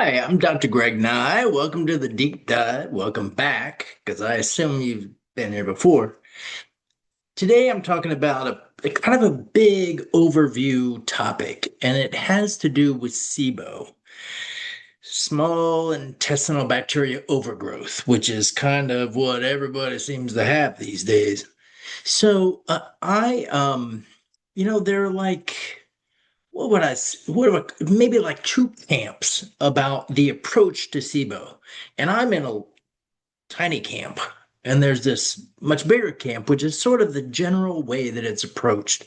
Hi, I'm Dr. Greg Nigh. Welcome to the deep dive. Welcome back, because I assume you've been here before. Today I'm talking about a kind of a big overview topic, and it has to do with SIBO, small intestinal bacteria overgrowth, which is kind of what everybody seems to have these days. There are like maybe like two camps about the approach to SIBO. And I'm in a tiny camp, and there's this much bigger camp, which is sort of the general way that it's approached.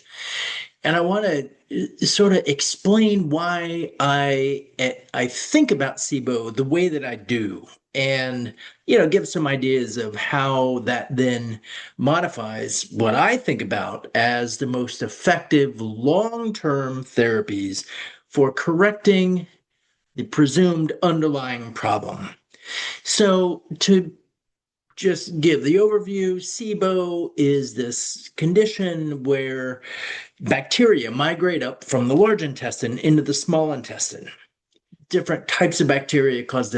And I want to sort of explain why I think about SIBO the way that I do, and give some ideas of how that then modifies what I think about as the most effective long-term therapies for correcting the presumed underlying problem. So to just give the overview, SIBO is this condition where bacteria migrate up from the large intestine into the small intestine. Different types of bacteria cause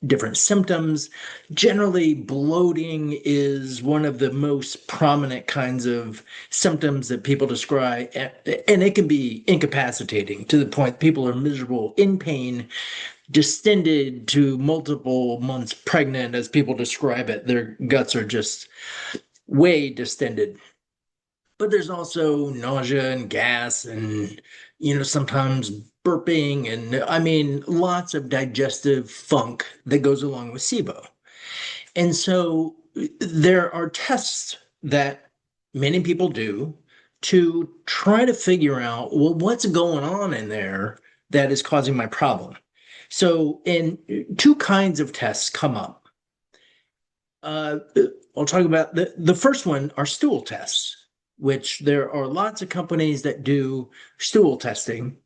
different symptoms. Generally, bloating is one of the most prominent kinds of symptoms that people describe, and it can be incapacitating to the point people are miserable, in pain, distended to multiple months pregnant, as people describe it. Their guts are just way distended. But there's also nausea and gas and, sometimes burping and, I mean, lots of digestive funk that goes along with SIBO. And so there are tests that many people do to try to figure out, well, what's going on in there that is causing my problem. So, in two kinds of tests come up. Uh, I'll talk about the first one are stool tests, which there are lots of companies that do stool testing.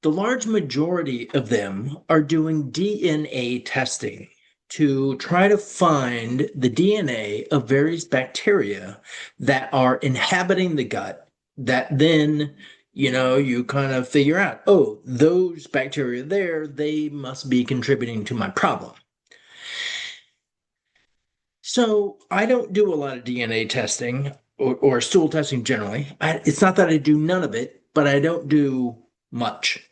The large majority of them are doing DNA testing to try to find the DNA of various bacteria that are inhabiting the gut that then you kind of figure out, oh, those bacteria there, they must be contributing to my problem. So I don't do a lot of DNA testing or stool testing generally. It's not that I do none of it, but I don't do much.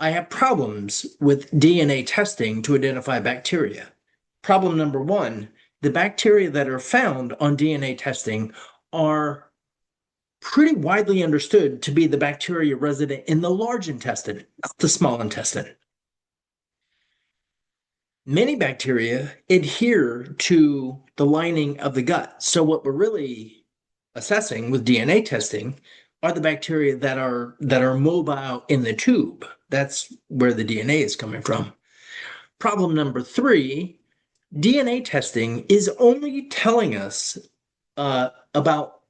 I have problems with DNA testing to identify bacteria. Problem number one, the bacteria that are found on DNA testing are pretty widely understood to be the bacteria resident in the large intestine, not the small intestine. Many bacteria adhere to the lining of the gut. So what we're really assessing with DNA testing are the bacteria that are mobile in the tube. That's where the DNA is coming from. Problem number three, DNA testing is only telling us about,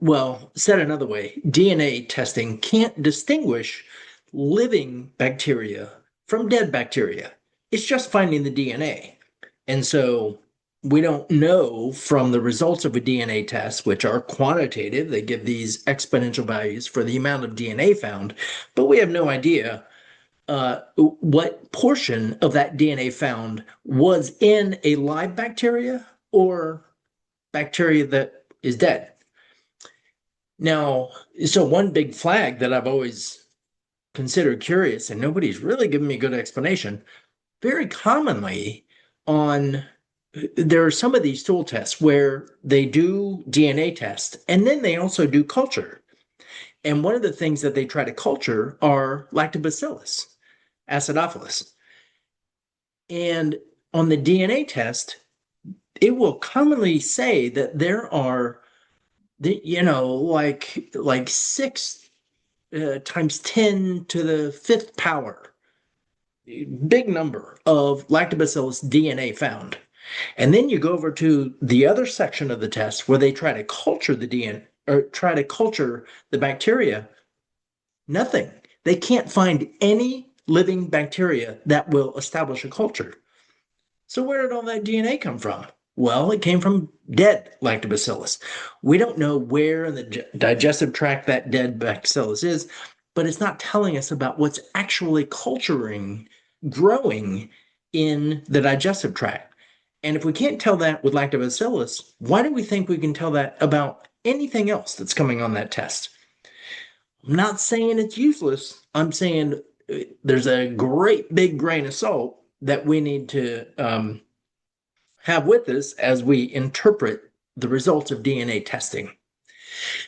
well, said another way, DNA testing can't distinguish living bacteria from dead bacteria. It's just finding the DNA. And so we don't know from the results of a DNA test, which are quantitative, they give these exponential values for the amount of DNA found, but we have no idea what portion of that DNA found was in a live bacteria or bacteria that is dead. Now, so one big flag that I've always considered curious, and nobody's really given me a good explanation, very commonly on there are some of these stool tests where they do DNA tests and then they also do culture. And one of the things that they try to culture are lactobacillus, acidophilus. And on the DNA test, it will commonly say that there are, like six times 10 to the fifth power, big number of lactobacillus DNA found. And then you go over to the other section of the test where they try to culture the DNA or try to culture the bacteria. Nothing. They can't find any living bacteria that will establish a culture. So where did all that DNA come from? Well, it came from dead lactobacillus. We don't know where in the digestive tract that dead bacillus is, but it's not telling us about what's actually culturing growing in the digestive tract. And if we can't tell that with lactobacillus, why do we think we can tell that about anything else that's coming on that test? I'm not saying it's useless. I'm saying there's a great big grain of salt that we need to have with us as we interpret the results of DNA testing.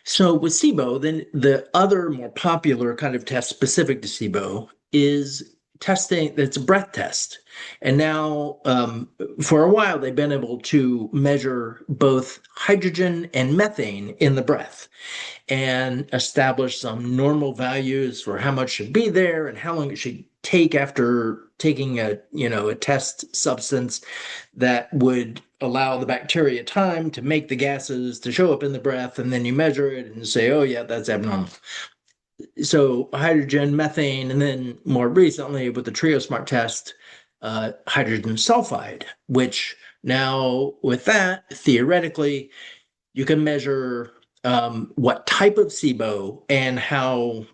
So with SIBO, then the other more popular kind of test specific to SIBO is testing that's a breath test. And now, for a while, they've been able to measure both hydrogen and methane in the breath and establish some normal values for how much should be there and how long it should take after taking a test substance that would allow the bacteria time to make the gases to show up in the breath, and then you measure it and say, oh yeah, that's abnormal. So hydrogen, methane, and then more recently with the TrioSmart test, hydrogen sulfide, which now with that, theoretically, you can measure what type of SIBO and how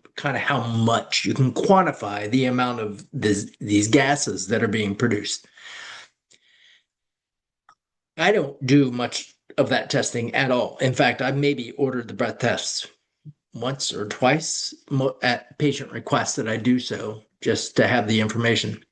much you can quantify the amount of these gases that are being produced. I don't do much of that testing at all. In fact, I maybe ordered the breath tests once or twice at patient request that I do so just to have the information.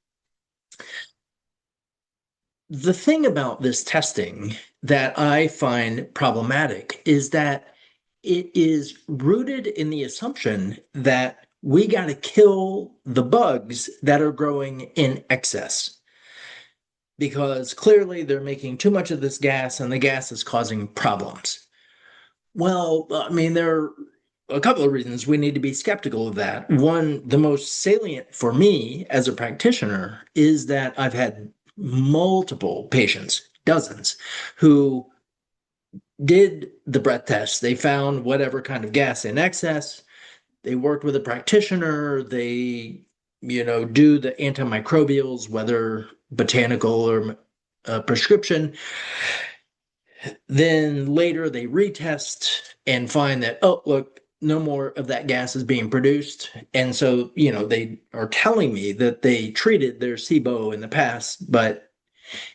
The thing about this testing that I find problematic is that it is rooted in the assumption that we got to kill the bugs that are growing in excess because clearly they're making too much of this gas and the gas is causing problems. Well, I mean, there are a couple of reasons we need to be skeptical of that. One, the most salient for me as a practitioner is that I've had multiple patients, dozens, who did the breath test. They found whatever kind of gas in excess. They worked with a practitioner. They, do the antimicrobials, whether botanical or prescription. Then later they retest and find that, oh, look, no more of that gas is being produced. And so, they are telling me that they treated their SIBO in the past,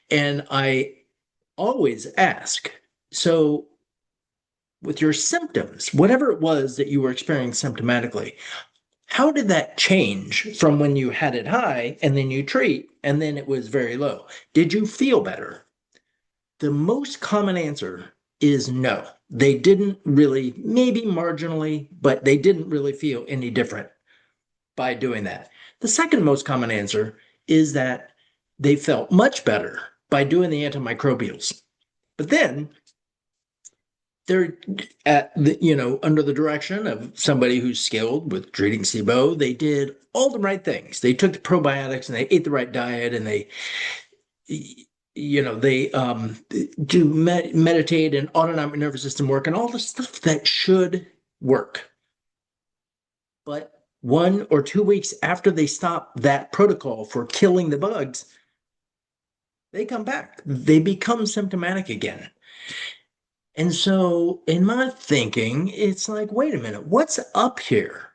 and I always ask, so with your symptoms, whatever it was that you were experiencing symptomatically, how did that change from when you had it high and then you treat and then it was very low? Did you feel better? The most common answer is no. They didn't really, maybe marginally, but they didn't really feel any different by doing that. The second most common answer is that they felt much better by doing the antimicrobials. But then they're under the direction of somebody who's skilled with treating SIBO. They did all the right things. They took the probiotics and they ate the right diet and they do meditate and autonomic nervous system work and all the stuff that should work. But 1 or 2 weeks after they stop that protocol for killing the bugs, they come back. They become symptomatic again. And so, in my thinking, it's like, wait a minute, what's up here?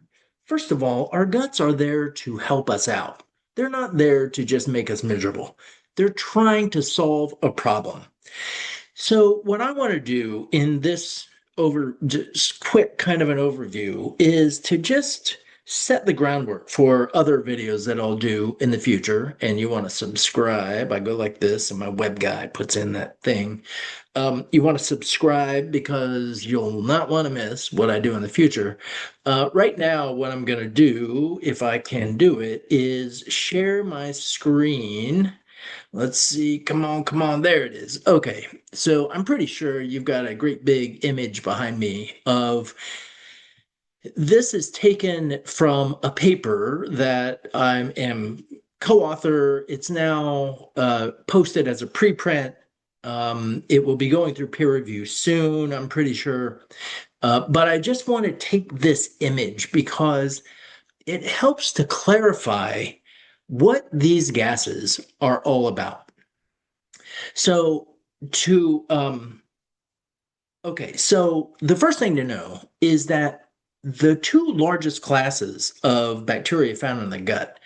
First of all, our guts are there to help us out. They're not there to just make us miserable. They're trying to solve a problem. So, what I want to do in this just quick kind of an overview is to just set the groundwork for other videos that I'll do in the future. And you want to subscribe. I go like this, and my web guy puts in that thing. You want to subscribe because you'll not want to miss what I do in the future. Right now, what I'm going to do, if I can do it, is share my screen. Let's see. Come on. There it is. Okay. So I'm pretty sure you've got a great big image behind me of this is taken from a paper that I am co-author. It's now posted as a preprint. It will be going through peer review soon, I'm pretty sure. But I just want to take this image because it helps to clarify what these gases are all about. So so the first thing to know is that the two largest classes of bacteria found in the gut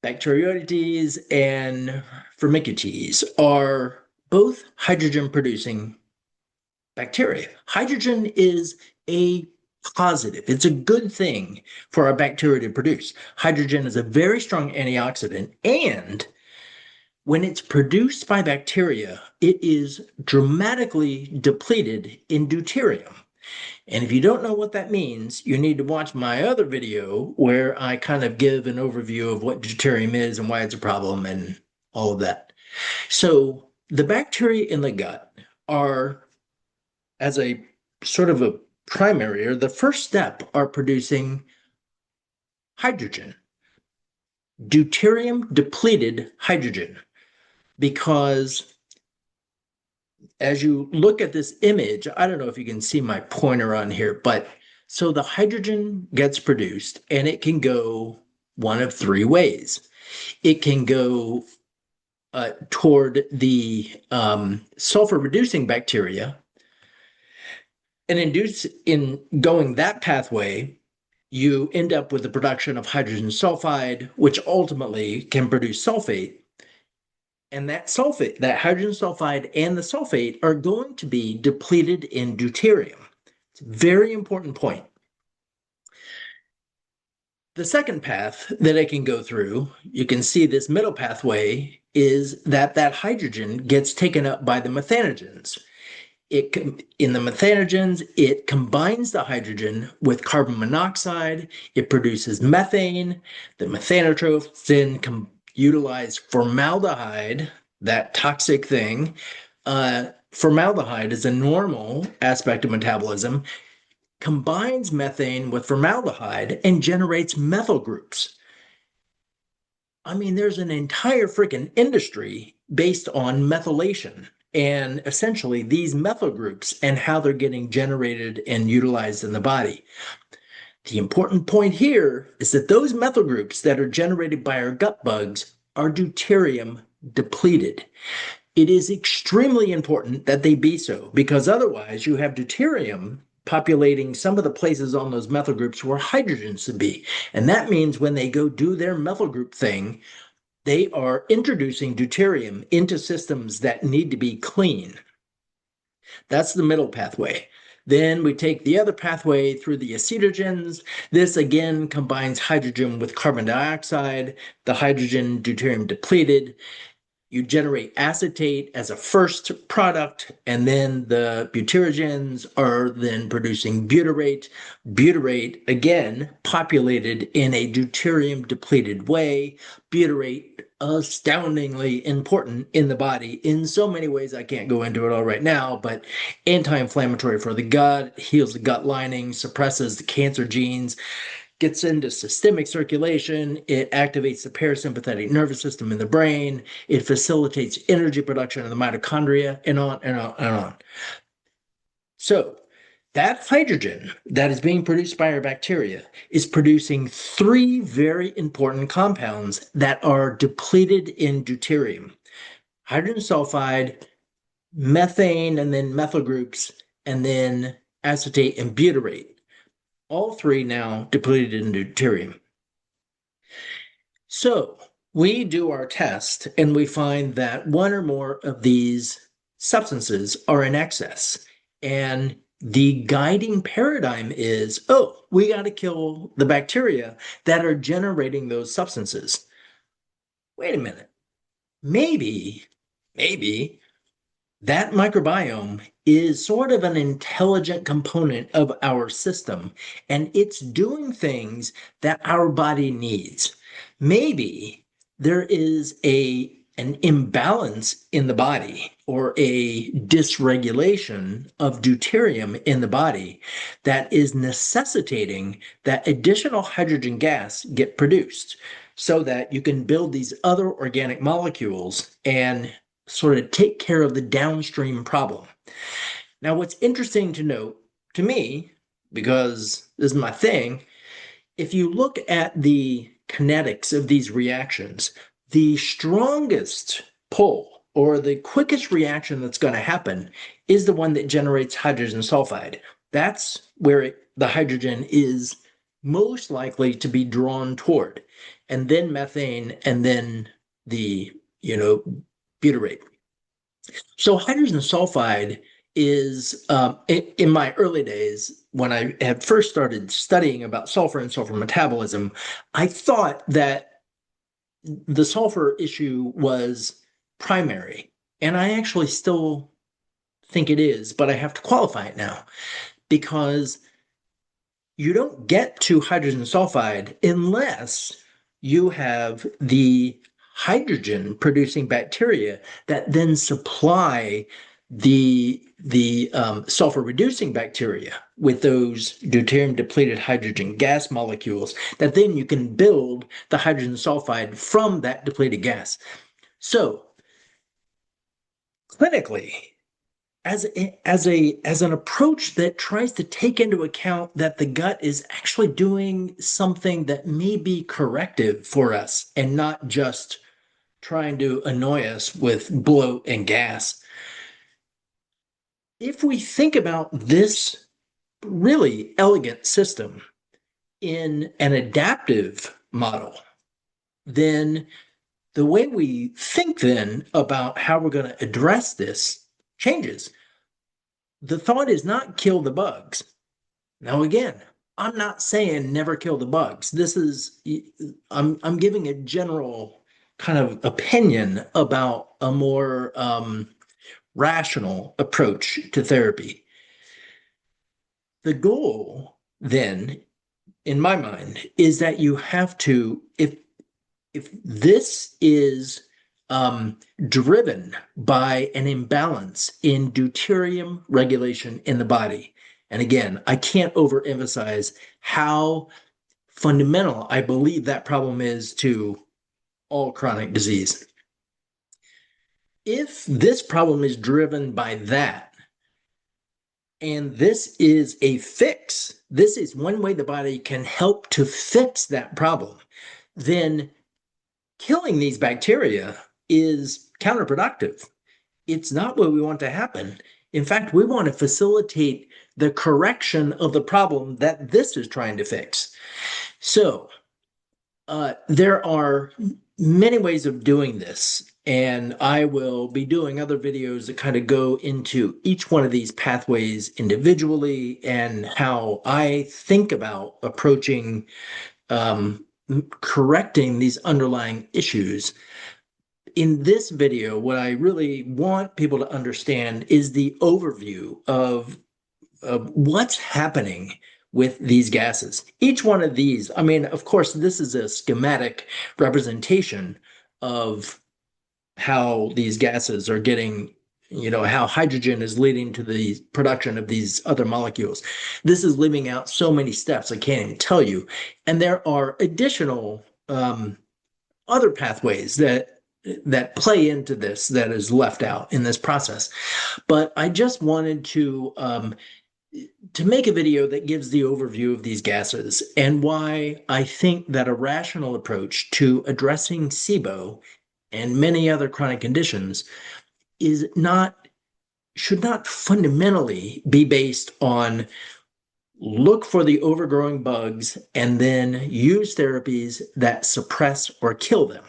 Bacteroidetes and Firmicutes are both hydrogen producing bacteria. Hydrogen is a positive. It's a good thing for our bacteria to produce. Hydrogen is a very strong antioxidant, and when it's produced by bacteria, it is dramatically depleted in deuterium. And if you don't know what that means, you need to watch my other video where I kind of give an overview of what deuterium is and why it's a problem and all of that. So the bacteria in the gut are, as a sort of a primary, or the first step, are producing hydrogen, deuterium depleted hydrogen, because as you look at this image, I don't know if you can see my pointer on here, but so the hydrogen gets produced and it can go one of three ways. It can go toward the sulfur reducing bacteria, and in going that pathway, you end up with the production of hydrogen sulfide, which ultimately can produce sulfate. And that sulfate, that hydrogen sulfide and the sulfate are going to be depleted in deuterium. It's a very important point. The second path that it can go through, you can see this middle pathway, is that hydrogen gets taken up by the methanogens. In the methanogens, it combines the hydrogen with carbon monoxide. It produces methane. The methanotrophs then utilize formaldehyde, that toxic thing. Formaldehyde is a normal aspect of metabolism, combines methane with formaldehyde and generates methyl groups. I mean, there's an entire freaking industry based on methylation and essentially these methyl groups and how they're getting generated and utilized in the body. The important point here is that those methyl groups that are generated by our gut bugs are deuterium depleted. It is extremely important that they be so, because otherwise you have deuterium populating some of the places on those methyl groups where hydrogen should be. And that means when they go do their methyl group thing, they are introducing deuterium into systems that need to be clean. That's the middle pathway. Then we take the other pathway through the acetogens. This again combines hydrogen with carbon dioxide, the hydrogen deuterium depleted. You generate acetate as a first product, and then the butyrogens are then producing butyrate. Butyrate, again, populated in a deuterium depleted way. Butyrate, astoundingly important in the body in so many ways. I can't go into it all right now, but anti-inflammatory for the gut, heals the gut lining, suppresses the cancer genes, gets into systemic circulation. It activates the parasympathetic nervous system in the brain. It facilitates energy production in the mitochondria, and on and on and on. So that hydrogen that is being produced by our bacteria is producing three very important compounds that are depleted in deuterium: hydrogen sulfide, methane, and then methyl groups, and then acetate and butyrate. All three now depleted in deuterium. So we do our test and we find that one or more of these substances are in excess. And the guiding paradigm is, oh, we got to kill the bacteria that are generating those substances. Wait a minute. Maybe that microbiome is sort of an intelligent component of our system, and it's doing things that our body needs. Maybe there is an imbalance in the body or a dysregulation of deuterium in the body that is necessitating that additional hydrogen gas get produced so that you can build these other organic molecules and sort of take care of the downstream problem. Now, what's interesting to note to me, because this is my thing, if you look at the kinetics of these reactions, the strongest pull or the quickest reaction that's going to happen is the one that generates hydrogen sulfide. That's where the hydrogen is most likely to be drawn toward. and then methane, and then the, butyrate. So hydrogen sulfide is, in my early days, when I had first started studying about sulfur and sulfur metabolism, I thought that the sulfur issue was primary. And I actually still think it is, but I have to qualify it now because you don't get to hydrogen sulfide unless you have the hydrogen producing bacteria that then supply the sulfur reducing bacteria with those deuterium depleted hydrogen gas molecules that then you can build the hydrogen sulfide from that depleted gas. So clinically, as an approach that tries to take into account that the gut is actually doing something that may be corrective for us and not just trying to annoy us with bloat and gas. If we think about this really elegant system in an adaptive model, then the way we think then about how we're going to address this changes. The thought is not kill the bugs. Now, again, I'm not saying never kill the bugs. I'm giving a general kind of opinion about a more rational approach to therapy. The goal, then, in my mind, is that you have to, if this is driven by an imbalance in deuterium regulation in the body. And again, I can't overemphasize how fundamental I believe that problem is to all chronic disease. If this problem is driven by that, and this is a fix, this is one way the body can help to fix that problem, then killing these bacteria is counterproductive. It's not what we want to happen. In fact, we want to facilitate the correction of the problem that this is trying to fix. So there are many ways of doing this, and I will be doing other videos that kind of go into each one of these pathways individually and how I think about approaching correcting these underlying issues. In this video, what I really want people to understand is the overview of what's happening with these gases. Each one of these, I mean, of course, this is a schematic representation of how these gases are getting, how hydrogen is leading to the production of these other molecules. This is leaving out so many steps I can't even tell you. And there are additional other pathways that play into this that is left out in this process. But I just wanted to make a video that gives the overview of these gases and why I think that a rational approach to addressing SIBO and many other chronic conditions should not fundamentally be based on look for the overgrowing bugs and then use therapies that suppress or kill them.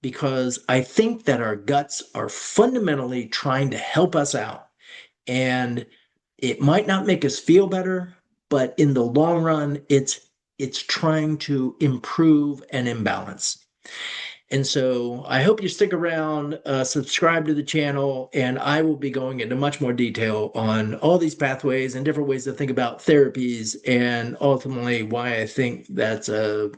Because I think that our guts are fundamentally trying to help us out. And it might not make us feel better, but in the long run, it's trying to improve an imbalance. And so I hope you stick around, subscribe to the channel, and I will be going into much more detail on all these pathways and different ways to think about therapies and ultimately why I think that's a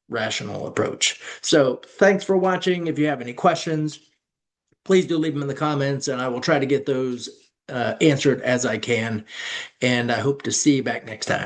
rational approach. So thanks for watching. If you have any questions, please do leave them in the comments and I will try to get those answered as I can. And I hope to see you back next time.